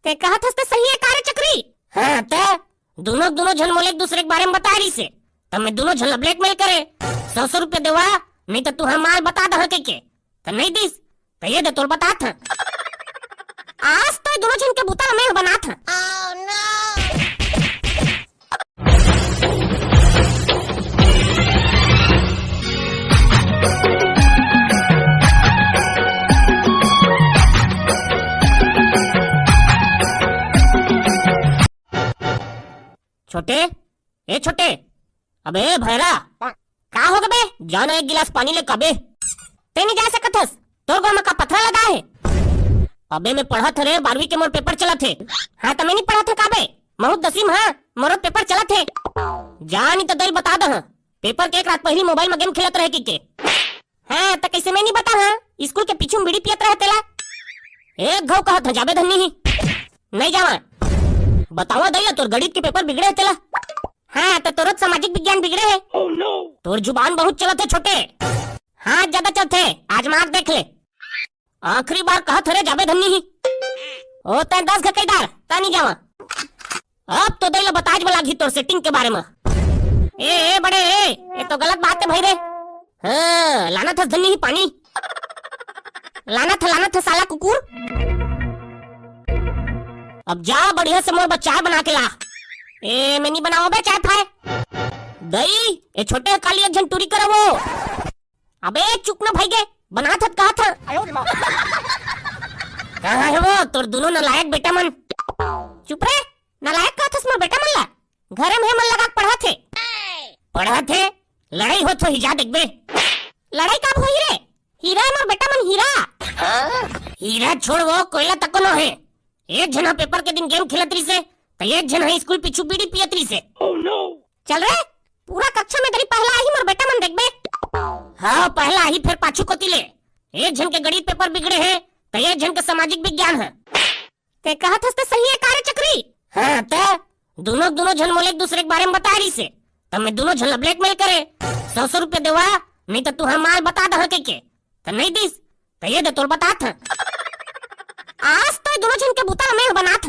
ते कहत हस ते सही है कार्य चक्री। हाँ ते दोनों झन मोले एक दूसरे के बारे में बता रही से, तब मैं दोनों झन ब्लैकमेल करे 100 रुपया देवा, नहीं तो तू हम माल बता दह के तो नहीं दिस तो ये दे तोर बता था। आज तो दोनों झन के बुता में बना था। छोटे ए छोटे, अबे भैरा का हो गबे, जाना एक गिलास पानी ले कबे। ते नहीं जा सकत हस, तोर गो में का पत्थर लगा है। अबे मैं पढ़ा था रे 12वीं के मोर पेपर चला थे। हाँ तो मैं नहीं पढ़ा था काबे, बहुत दसीम हाँ मोर पेपर चला थे। जा नहीं तो दल बता दह, पेपर के एक रात पहली मोबाइल में गेम खेलत रहे के। हाँ तो कैसे मैं नहीं बता, हाँ स्कूल के पीछे बीड़ी पियत रहे तेला। एक घाव कहा था जाबे धन्नी ही नहीं जावा, बतावा दैया तोर गणित के पेपर बिगड़े तेला। हाँ तो तोर सामाजिक विज्ञान बिगड़े है। oh, no. तोर जुबान बहुत चलत है छोटे, हाँ ज्यादा चलते आज मार देख ले। आखिरी बार कहा थे रे जाबे धन्नी ही ओ तै 10 घकेदार ता नहीं जावा। अब तो दैला बताज वाला घी तोर सेटिंग के बारे में। ए बड़े ये तो गलत बात है भाई रे। हाँ लाना था धन्नी ही पानी, लाना था साला कुकुर। अब जा बढ़िया से मोर चाय बना के ला। ए मैं नहीं बनाओ बे चाय फाय दई, ए छोटे काली एक झंटूरी करो वो। अबे चुप ना भाई गे, बना था कहा था। कहाँ है वो तोर दोनों नालायक बेटा मन। चुप रे, नालायक कहा था मोर बेटा मन ला, घर में मन लगा पढ़ा थे लड़ाई हो तो हिजा देख बे। लड़ाई कब हुई रे, हीरा है मोर बेटा मन हीरा। हीरा छोड़ वो कोयला तक न है। एक जना पेपर के दिन गेम खेलत रही से, तो एक जना स्कूल पिछू बीड़ी पियत रही से। oh, no. चल रे पूरा कक्षा में तेरी पहला ही मोर बेटा मन देख बे। हाँ पहला ही फिर पाछू को तिले। एक जन के गणित पेपर बिगड़े हैं, तो एक जन के सामाजिक विज्ञान है। ते कहत हस ते सही है कार्य चक्री। हाँ ते दोनों झन मोले एक दूसरे के बारे में बता रही से, तब मैं दोनों झन ब्लैकमेल करे 100 रुपया देवा, नहीं तो तू हम माल बता दह के तो नहीं दिस तो ये दे तोर बता था। आज तो दोनों झन के बुता में बना था।